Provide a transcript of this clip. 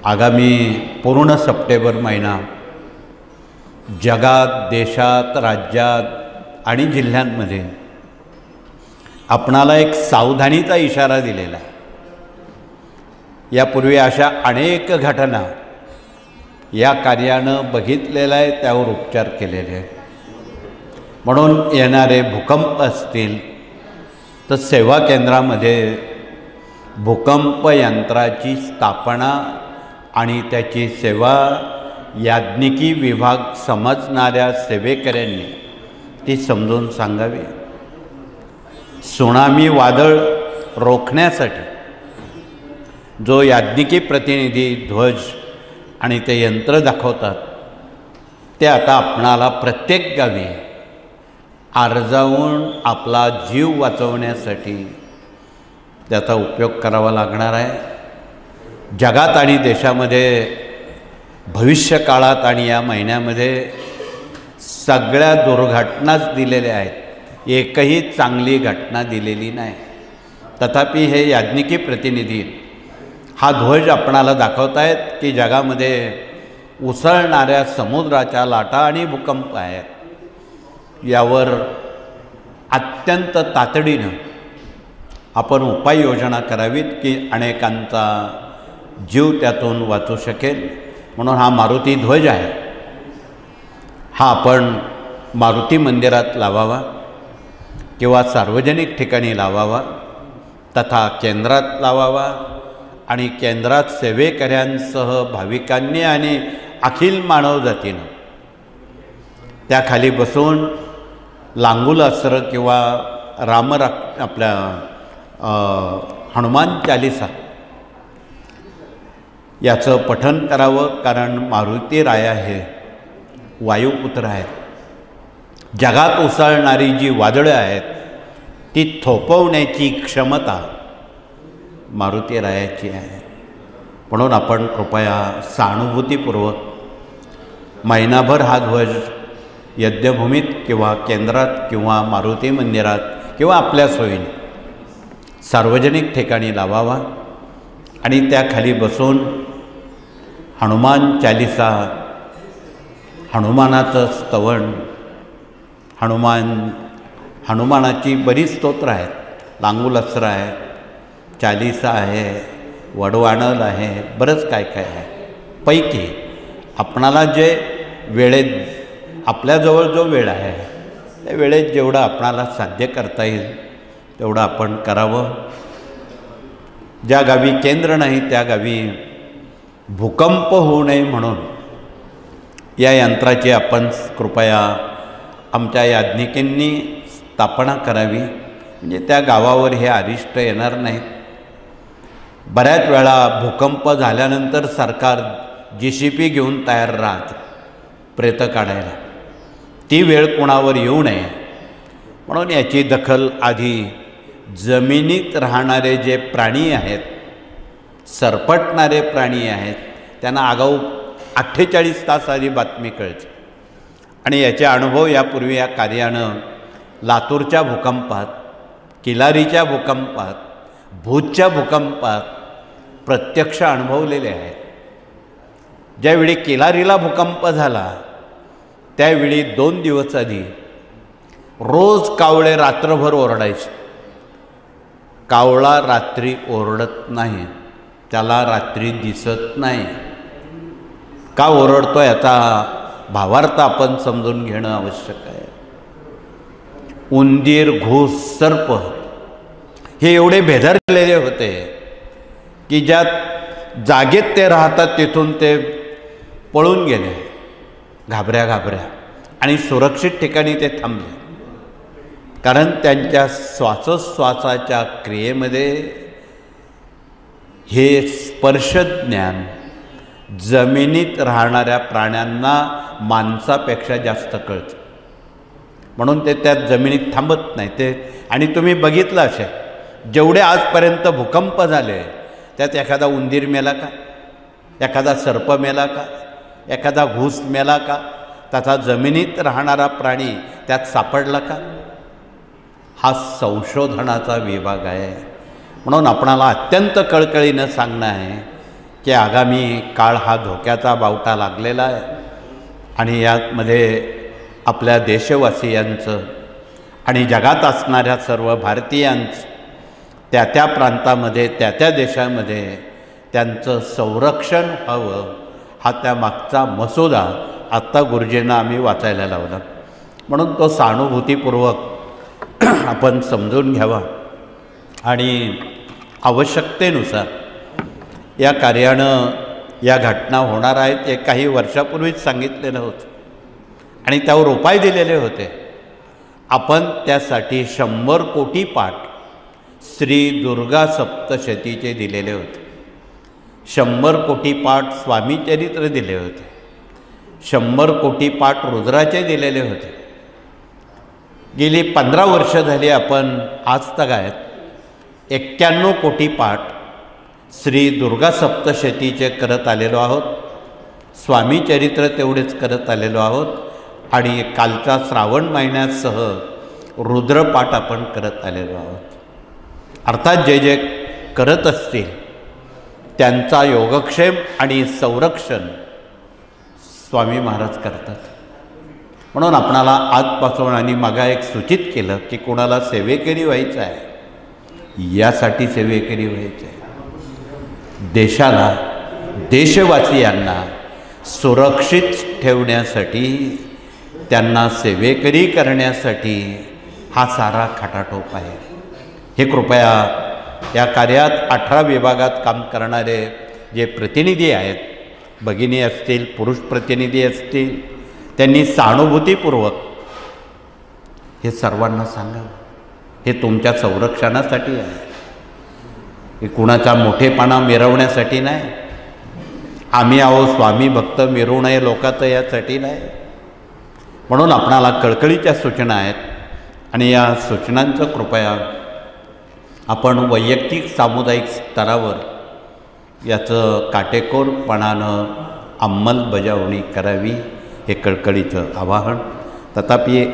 आगामी पूर्ण सप्टेंबर महिना जगात, देशात, राज्यात आणि जिल्ह्यांमध्ये आपणाला एक सावधानीचा इशारा दिलेला आहे। यापूर्वी अशा अनेक घटना या कार्यानं बघितलेला आहे, त्यावर उपचार केलेले आहेत। म्हणून येणारे भूकंप असतील तर सेवा केंद्रामध्ये भूकंप यंत्राची स्थापना आणि त्याची सेवा याज्ञिकी विभाग समजणाऱ्या सेवेकऱ्यांनी ती समजून सांगावी। सुनामी वादळ रोखण्यासाठी जो याज्ञिकी प्रतिनिधी ध्वज आणि ते यंत्र दाखवतात ते आता आपणाला प्रत्येक गावी आर्जावून आपला जीव वाचवण्यासाठी त्याचा उपयोग करावा लागणार आहे। जगात आणि देशामध्ये भविष्यकाळात आणि या महिन्यामध्ये सगळ्या दुर्घटनाच दिलेल्या आहेत, एकही चांगली घटना दिलेली नाही। तथापि हे याज्ञिकी प्रतिनिधी हा ध्वज आपणाला दाखवत आहेत की जगामध्ये उसळणाऱ्या समुद्राच्या लाटा आणि भूकंप आहेत, यावर अत्यंत तातडीनं आपण उपाययोजना करावीत की अनेकांचा जीव त्यातून वाचू शकेल। म्हणून हा मारुती ध्वज आहे, हा आपण मारुती मंदिरात लावावा किंवा सार्वजनिक ठिकाणी लावावा तथा केंद्रात लावावा आणि केंद्रात सेवेकऱ्यांसह भाविकांनी आणि अखिल मानवजातीनं त्याखाली बसून लांगुल अस्त्र किंवा आपल्या हनुमान चालिसा याचं पठण करावं। कारण मारुती राया हे वायुपुत्र आहेत। जगात उसळणारी जी वादळं आहेत ती थोपवण्याची क्षमता मारुती रायाची आहे। म्हणून आपण कृपया सहानुभूतीपूर्वक महिनाभर हा ध्वज यज्ञभूमीत किंवा केंद्रात किंवा मारुती मंदिरात किंवा आपल्या सोयीने सार्वजनिक ठिकाणी लावावा आणि त्याखाली बसून हनुमान चालिसा, हनुमानाचं स्तवन, हनुमानाची बरीच स्तोत्र आहेत, लांगुल अस्त्र आहे, चालिसा आहे, वडवाणल आहे, बरंच काय काय आहे। पैकी आपणाला जे वेळेत आपल्याजवळ जो वेळ आहे त्या वेळेत जेवढं आपणाला साध्य करता येईल तेवढं आपण करावं। ज्या गावी केंद्र नाही त्या गावी भूकंप होऊ नये म्हणून या यंत्राची आपण कृपया आमच्या याज्ञिकींनी स्थापना करावी, म्हणजे त्या गावावर हे अरिष्ट येणार नाहीत। बऱ्याच वेळा भूकंप झाल्यानंतर सरकार JCB घेऊन तयार राहतं प्रेतं काढायला, ती वेळ कोणावर येऊ नये म्हणून याची दखल आधी जमिनीत राहणारे जे प्राणी आहेत, सरपटणारे प्राणी आहेत, त्यांना आगाऊ 48 तास आधी बातमी कळते आणि याचे अनुभव यापूर्वी या कार्यानं लातूरच्या भूकंपात, किलारीच्या भूकंपात, भूजच्या भूकंपात प्रत्यक्ष अनुभवलेले आहेत। ज्यावेळी किलारीला भूकंप झाला त्यावेळी 2 दिवस आधी रोज कावळे रात्रभर ओरडायचे। कावळा रात्री ओरडत नाही, त्याला रात्री दिसत नाही। का ओरडतो याचा भावार्थ आपण समजून घेणं आवश्यक आहे। उंदीर, घूस, सर्प हे एवढे भेदरलेले होते की ज्या जागेत ते राहतात तिथून ते पळून गेले घाबऱ्या आणि सुरक्षित ठिकाणी ते थांबले, कारण त्यांच्या श्वासोच्छ्वासाच्या क्रियेमध्ये हे स्पर्शज्ञान जमिनीत राहणाऱ्या प्राण्यांना माणसापेक्षा जास्त कळतं, म्हणून ते त्यात जमिनीत थांबत नाही ते। आणि तुम्ही बघितलं असेल जेवढे आजपर्यंत भूकंप झाले त्यात एखादा उंदीर मेला का, एखादा सर्प मेला का, एखादा घूस मेला का, तथा जमिनीत राहणारा प्राणी त्यात सापडला का? हा संशोधनाचा विभाग आहे। म्हणून आपणाला अत्यंत कळकळीनं सांगणं आहे की आगामी काळ हा धोक्याचा बावटा लागलेला आहे आणि यामध्ये आपल्या देशवासियांचं आणि जगात असणाऱ्या सर्व भारतीयांचं त्या त्या प्रांतामध्ये त्या त्या देशामध्ये त्यांचं संरक्षण व्हावं हा त्यामागचा मसुदा आत्ता गुरुजींना आम्ही वाचायला लावला. म्हणून तो सहानुभूतीपूर्वक आपण समजून घ्यावा आणि आवश्यकतेनुसार या कार्यानं या घटना होणार आहेत हे काही वर्षापूर्वीच सांगितलेलं होतं आणि त्यावर उपाय दिलेले होते. आपण त्यासाठी 100 कोटी पाठ श्री दुर्गा सप्तशतीचे दिलेले होते. 100 कोटी पाठ स्वामी चरित्र दिले होते. 100 कोटी पाठ रुद्राचे दिलेले होते. गेली 15 वर्ष झाली आपण आज तगायत 91 कोटी पाठ श्री दुर्गा सप्तशतीचे करत आलेलो आहोत. स्वामी चरित्र तेवढेच करत आलेलो आहोत आणि कालचा श्रावण महिन्यासह रुद्रपाठ आपण करत आलेलो आहोत. अर्थात जे जे करत असतील त्यांचा योगक्षेम आणि संरक्षण स्वामी महाराज करतात. म्हणून आपणाला आजपासून आणि मागा एक सूचित केलं की कोणाला सेवेकरी व्हायचं आहे यासाठी सेवेकरी व्हायचं आहे. देशाला देशवासियांना सुरक्षित ठेवण्यासाठी त्यांना सेवेकरी करण्यासाठी हा सारा खटाटोप आहे. हे कृपया या कार्यात 18 विभागात काम करणारे जे प्रतिनिधी आहेत, भगिनी असतील, पुरुष प्रतिनिधी असतील, त्यांनी सहानुभूतीपूर्वक हे सर्वांना सांगावं. हे तुमच्या संरक्षणासाठी आहे. हे कुणाचा मोठेपणा मिरवण्यासाठी नाही. आम्ही आहो स्वामी भक्त मिरवू नये लोकात यासाठी नाही. म्हणून आपणाला कळकळीच्या सूचना आहेत आणि या सूचनांचं कृपया आपण वैयक्तिक सामुदायिक स्तरावर याचं काटेकोरपणानं अंमलबजावणी करावी हे कळकळीचं आवाहन. तथापि